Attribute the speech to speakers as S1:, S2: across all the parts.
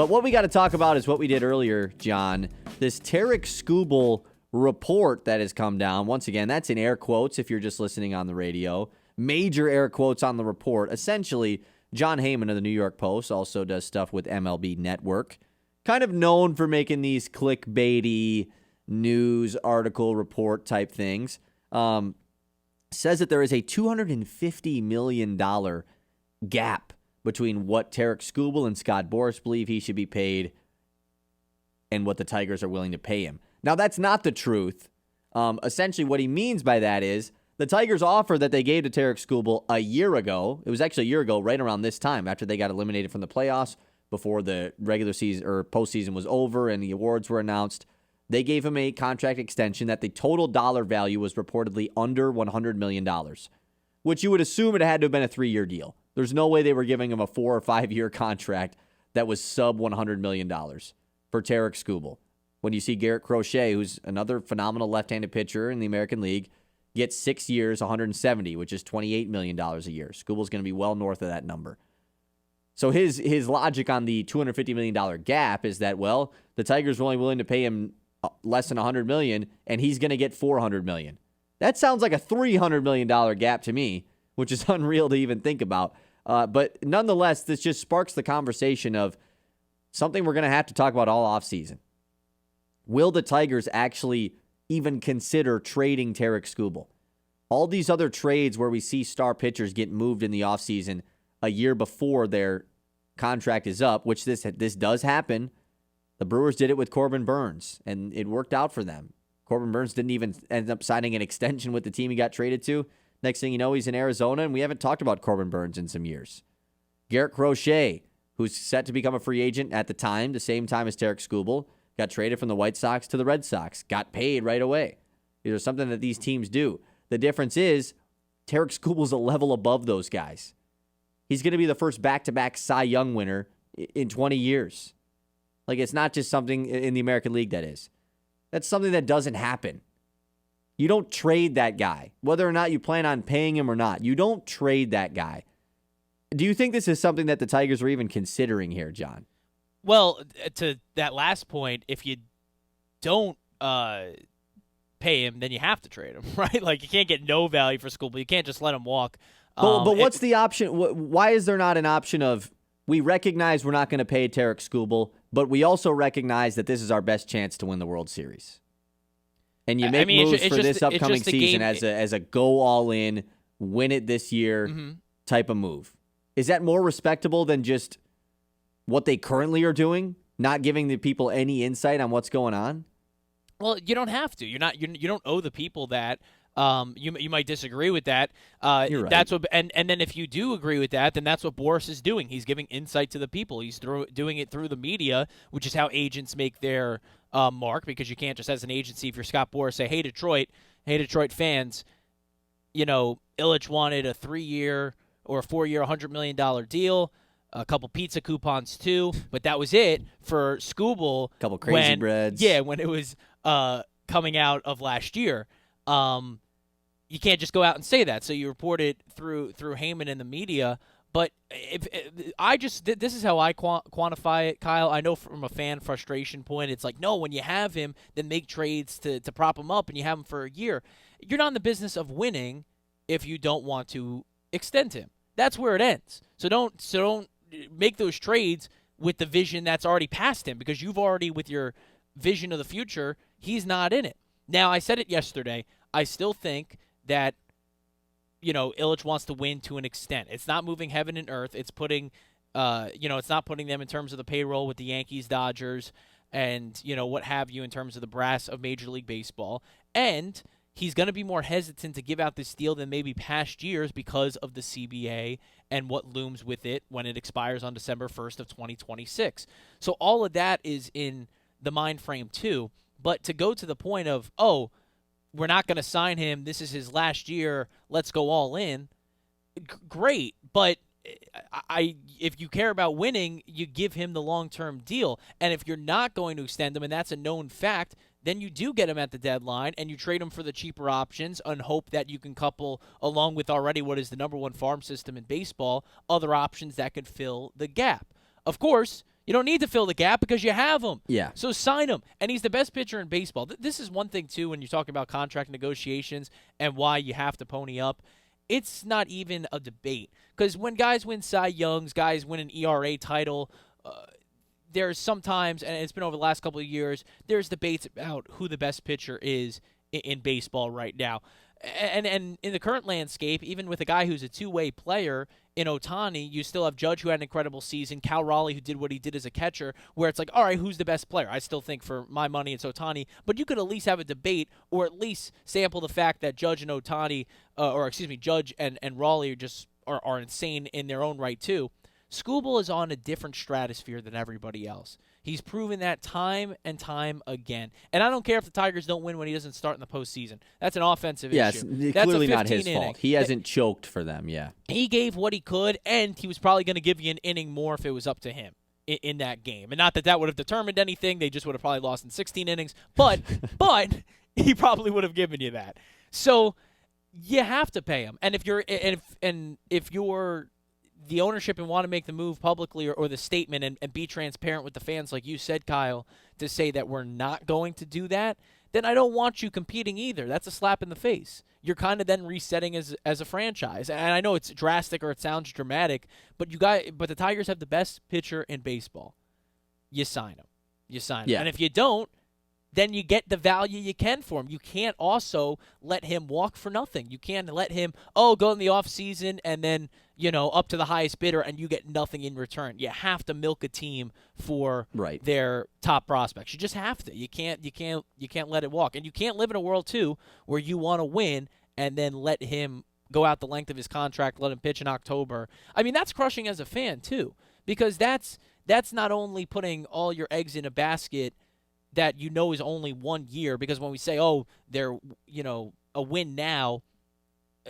S1: But what we got to talk about is what we did earlier, John. This Tarik Skubal report that has come down. Once again, that's in air quotes if you're just listening on the radio. Major air quotes on the report. Essentially, John Heyman of the New York Post also does stuff with MLB Network. Kind of known for making these clickbaity news article report type things. Says that there is a $250 million gap between what Tarik Skubal and Scott Boras believe he should be paid and what the Tigers are willing to pay him. Now, that's not the truth. Essentially, what he means by that is the Tigers' offer that they gave to Tarik Skubal a year ago, it was actually a year ago, right around this time, after they got eliminated from the playoffs, before the regular season or postseason was over and the awards were announced, they gave him a contract extension that the total dollar value was reportedly under $100 million, which you would assume it had to have been a 3-year deal. There's no way they were giving him a 4 or 5 year contract that was sub $100 million for Tarik Skubal. When you see Garrett Crochet, who's another phenomenal left-handed pitcher in the American League, get 6 years, 170, which is $28 million a year. Skubal's going to be well north of that number. So his logic on the $250 million gap is that, well, the Tigers were only willing to pay him less than $100 million, and he's going to get $400 million. That sounds like a $300 million gap to me, which is unreal to even think about. But nonetheless, this just sparks the conversation of something we're going to have to talk about all offseason. Will the Tigers actually even consider trading Tarik Skubal? All these other trades where we see star pitchers get moved in the offseason a year before their contract is up, which this does happen. The Brewers did it with Corbin Burns, and it worked out for them. Corbin Burns didn't even end up signing an extension with the team he got traded to. Next thing you know, he's in Arizona, and we haven't talked about Corbin Burns in some years. Garrett Crochet, who's set to become a free agent at the time, the same time as Tarik Skubal, got traded from the White Sox to the Red Sox, got paid right away. There's something that these teams do. The difference is Tarik Skubal's a level above those guys. He's going to be the first back-to-back Cy Young winner in 20 years. Like, it's not just something in the American League that is. That's something that doesn't happen. You don't trade that guy, whether or not you plan on paying him or not. You don't trade that guy. Do you think this is something that the Tigers are even considering here, John?
S2: Well, to that last point, if you don't pay him, then you have to trade him, right? Like, you can't get no value for Skubal. You can't just let him walk.
S1: But what's the option? Why is there not an option of, we recognize we're not going to pay Tarik Skubal, but we also recognize that this is our best chance to win the World Series? And you make moves for this upcoming season as a go all in, win it this year type of move. Is that more respectable than just what they currently are doing, not giving the people any insight on what's going on?
S2: Well, you don't have to. You don't owe the people that. You might disagree with that.
S1: You're right.
S2: That's what, and then if you do agree with that, then that's what Boras is doing. He's giving insight to the people. He's doing it through the media, which is how agents make their mark. Because you can't just, as an agency, if you're Scott Boras, say, "Hey Detroit fans, Ilitch wanted a 3-year or a 4-year, $100 million deal." A couple pizza coupons too, but that was it for Skubal.
S1: A couple crazy breads.
S2: Yeah, when it was coming out of last year. You can't just go out and say that. So you report it through Heyman in the media. But this is how I quantify it, Kyle. I know from a fan frustration point, it's like, no, when you have him, then make trades to prop him up, and you have him for a year. You're not in the business of winning if you don't want to extend him. That's where it ends. So don't make those trades with the vision that's already past him, because you've already, with your vision of the future, he's not in it. Now, I said it yesterday. I still think that, Ilitch wants to win to an extent. It's not moving heaven and earth. It's putting, it's not putting them in terms of the payroll with the Yankees, Dodgers, and, what have you in terms of the brass of Major League Baseball. And he's going to be more hesitant to give out this deal than maybe past years because of the CBA and what looms with it when it expires on December 1st of 2026. So all of that is in the mind frame too. But to go to the point of, we're not going to sign him, this is his last year, let's go all in, great. But if you care about winning, you give him the long-term deal. And if you're not going to extend him, and that's a known fact, then you do get him at the deadline, and you trade him for the cheaper options and hope that you can couple, along with already what is the number one farm system in baseball, other options that could fill the gap. Of course, You don't need to fill the gap because you have him.
S1: Yeah.
S2: So sign him. And he's the best pitcher in baseball. This is one thing, too, when you're talking about contract negotiations and why you have to pony up. It's not even a debate. Because when guys win Cy Youngs, guys win an ERA title, there's sometimes, and it's been over the last couple of years, there's debates about who the best pitcher is in baseball right now. And in the current landscape, even with a guy who's a two-way player in Ohtani, you still have Judge, who had an incredible season, Cal Raleigh, who did what he did as a catcher, where it's like, all right, who's the best player? I still think for my money it's Ohtani, but you could at least have a debate or at least sample the fact that Judge and Ohtani, Judge and Raleigh are insane in their own right too. Skubal is on a different stratosphere than everybody else. He's proven that time and time again. And I don't care if the Tigers don't win when he doesn't start in the postseason. That's an offensive issue.
S1: Yes,
S2: That's
S1: clearly not his
S2: inning.
S1: fault. He hasn't choked for them, yeah.
S2: He gave what he could, and he was probably going to give you an inning more if it was up to him in that game. And not that would have determined anything. They just would have probably lost in 16 innings. But he probably would have given you that. So you have to pay him. And if you're the ownership and want to make the move publicly or the statement and be transparent with the fans, like you said, Kyle, to say that we're not going to do that, then I don't want you competing either. That's a slap in the face. You're kind of then resetting as a franchise. And I know it's drastic or it sounds dramatic, but the Tigers have the best pitcher in baseball. You sign him.
S1: Yeah.
S2: And if you don't, then you get the value you can for him. You can't also let him walk for nothing. You can't let him, go in the offseason and then, up to the highest bidder and you get nothing in return. You have to milk a team for their top prospects. You just have to. You can't let it walk. And you can't live in a world, too, where you want to win and then let him go out the length of his contract, let him pitch in October. I mean, that's crushing as a fan, too, because that's not only putting all your eggs in a basket that is only 1 year, because when we say, they're, a win now,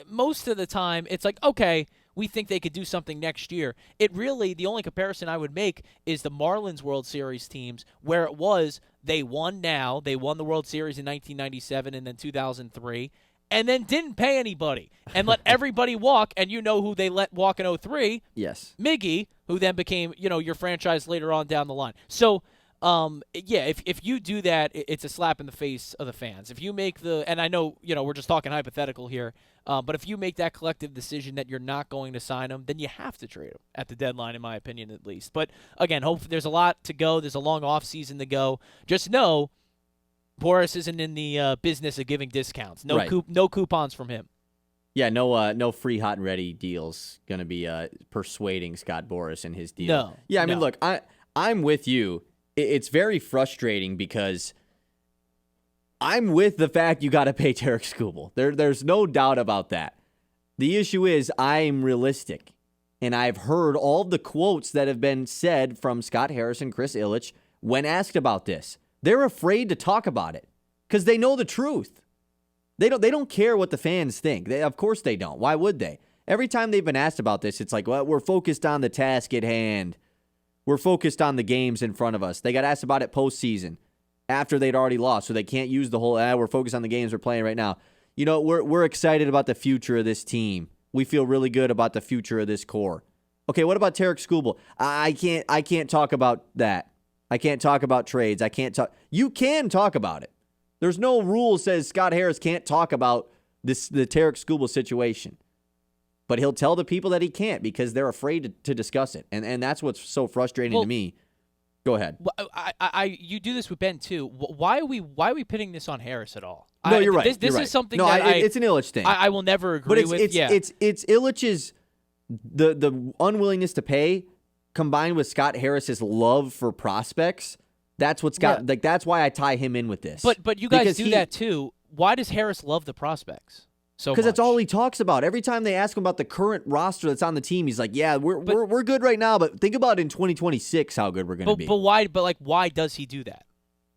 S2: most of the time it's like, okay, we think they could do something next year. The only comparison I would make is the Marlins World Series teams, where it was they won now. They won the World Series in 1997 and then 2003, and then didn't pay anybody and let everybody walk, and who they let walk in 2003?
S1: Yes.
S2: Miggy, who then became, your franchise later on down the line. So, if you do that, it's a slap in the face of the fans. If you make and I know, we're just talking hypothetical here, but if you make that collective decision that you're not going to sign him, then you have to trade him at the deadline, in my opinion, at least. But again, there's a lot to go. There's a long off season to go. Just know, Boras isn't in the business of giving discounts. No coupons from him.
S1: Yeah, no free hot and ready deals going to be persuading Scott Boras in his deal.
S2: No.
S1: Yeah, I mean, look, I'm with you. It's very frustrating because I'm with the fact you got to pay Tarik Skubal. There's no doubt about that. The issue is I'm realistic, and I've heard all the quotes that have been said from Scott Harris and Chris Ilitch when asked about this. They're afraid to talk about it because they know the truth. They don't care what the fans think. Of course they don't. Why would they? Every time they've been asked about this, it's like, well, we're focused on the task at hand. We're focused on the games in front of us. They got asked about it postseason after they'd already lost, so they can't use the whole, we're focused on the games we're playing right now. We're excited about the future of this team. We feel really good about the future of this core. Okay, what about Tarik Skubal? I can't talk about that. I can't talk about trades. You can talk about it. There's no rule says Scott Harris can't talk about the Tarik Skubal situation. But he'll tell the people that he can't because they're afraid to discuss it. And that's what's so frustrating to me. Go ahead.
S2: You do this with Ben, too. Why are we pitting this on Harris at all?
S1: No, you're right.
S2: This
S1: right.
S2: is something
S1: it's an Ilitch thing.
S2: I will never agree with.
S1: It's Ilitch's the unwillingness to pay combined with Scott Harris's love for prospects. That's what's got that's why I tie him in with this.
S2: But you guys do that too. Why does Harris love the prospects?
S1: Because that's all he talks about. Every time they ask him about the current roster that's on the team, he's like, "Yeah, we're good right now, but think about in 2026 how good we're going to be."
S2: But why does he do that?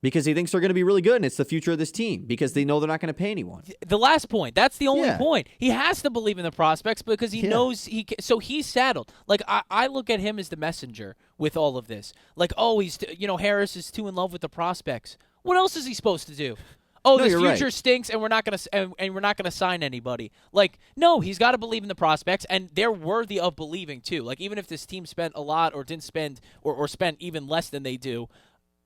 S1: Because he thinks they're going to be really good, and it's the future of this team. Because they know they're not going to pay anyone.
S2: The last point, that's the only point. He has to believe in the prospects because he knows so he's saddled. Like I look at him as the messenger with all of this. Like, he's Harris is too in love with the prospects. What else is he supposed to do? oh,
S1: No,
S2: this
S1: you're
S2: future
S1: right.
S2: stinks, and we're not gonna and we're not gonna sign anybody. Like, no, he's got to believe in the prospects, and they're worthy of believing too. Like, even if this team spent a lot or didn't spend or spent even less than they do,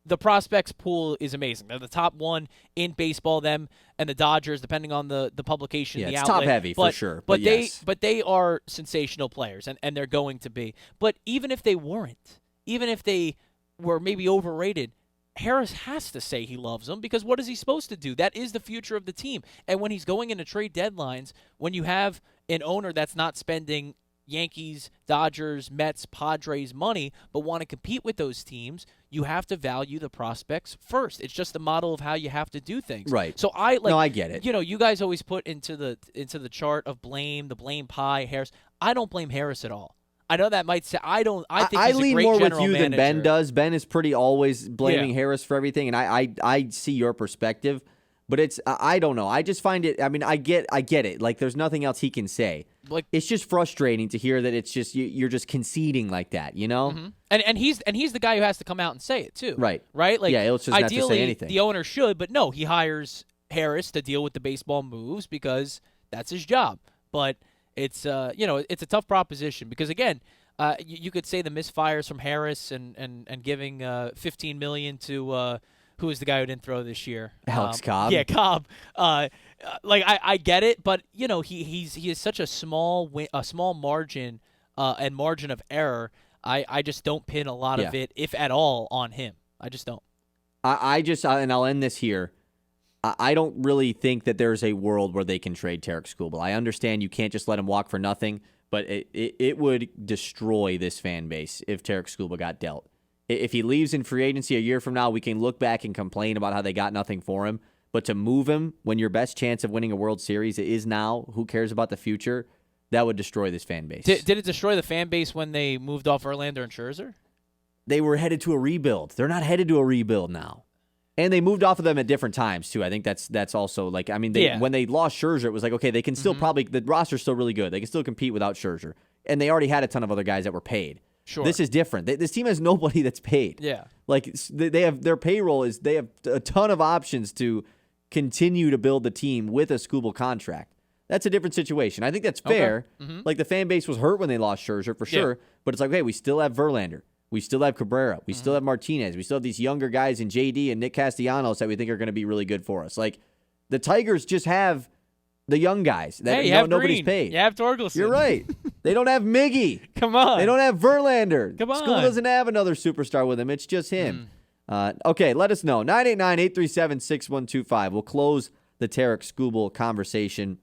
S2: the prospects pool is amazing. They're the top one in baseball. Them and the Dodgers, depending on the publication,
S1: Yeah,
S2: the
S1: it's
S2: outlet.
S1: top heavy for sure. But yes.
S2: they are sensational players, and they're going to be. But even if they weren't, even if they were maybe overrated, Harris has to say he loves them, because what is he supposed to do? That is the future of the team. And when he's going into trade deadlines, when you have an owner that's not spending Yankees, Dodgers, Mets, Padres money, but want to compete with those teams, you have to value the prospects first. It's just the model of how you have to do things.
S1: Right.
S2: So I
S1: get it.
S2: You know, you guys always put into the chart of blame, the blame pie, Harris. I don't blame Harris at all. I know that might say I think
S1: I
S2: he's a
S1: lean
S2: great
S1: more with
S2: general
S1: you than Ben
S2: manager.
S1: does. Ben is pretty always blaming Harris for everything, and I see your perspective, but I don't know. I just find it. I mean, I get it. Like, there's nothing else he can say.
S2: Like,
S1: it's just frustrating to hear that it's just you're just conceding like that, you know?
S2: Mm-hmm. And he's the guy who has to come out and say it too.
S1: Right.
S2: Right? Like,
S1: yeah, he'll just have to say
S2: ideally
S1: anything.
S2: the owner should, but no, he hires Harris to deal with the baseball moves because that's his job. But it's it's a tough proposition because, again, you could say the misfires from Harris and giving $15 million to who is the guy who didn't throw this year?
S1: Alex Cobb.
S2: Yeah, Cobb. Like, I get it, but he is such a small margin and margin of error. I just don't pin a lot of it, if at all, on him. I just don't.
S1: And I'll end this here. I don't really think that there's a world where they can trade Tarik Skubal. I understand you can't just let him walk for nothing, but it would destroy this fan base if Tarik Skubal got dealt. If he leaves in free agency a year from now, we can look back and complain about how they got nothing for him. But to move him when your best chance of winning a World Series is now, who cares about the future? That would destroy this fan base.
S2: Did it destroy the fan base when they moved off Verlander and Scherzer?
S1: They were headed to a rebuild. They're not headed to a rebuild now. And they moved off of them at different times, too. I think that's also, like, I mean, when they lost Scherzer, it was like, okay, they can still the roster's still really good. They can still compete without Scherzer. And they already had a ton of other guys that were paid.
S2: Sure.
S1: This is different. This team has nobody that's paid.
S2: Yeah.
S1: Like, they have their payroll they have a ton of options to continue to build the team with a Skubal contract. That's a different situation. I think that's fair.
S2: Okay. Mm-hmm.
S1: Like, the fan base was hurt when they lost Scherzer, for sure. But it's like, okay, we still have Verlander. We still have Cabrera. We still have Martinez. We still have these younger guys in JD and Nick Castellanos that we think are going to be really good for us. Like, the Tigers just have the young guys that nobody's paid.
S2: You have Torkelson.
S1: You're right. They don't have Miggy.
S2: Come on.
S1: They don't have Verlander.
S2: Come on.
S1: School doesn't have another superstar with him. It's just him. Okay, let us know. 989-837-6125. We'll close the Tarik Skubal conversation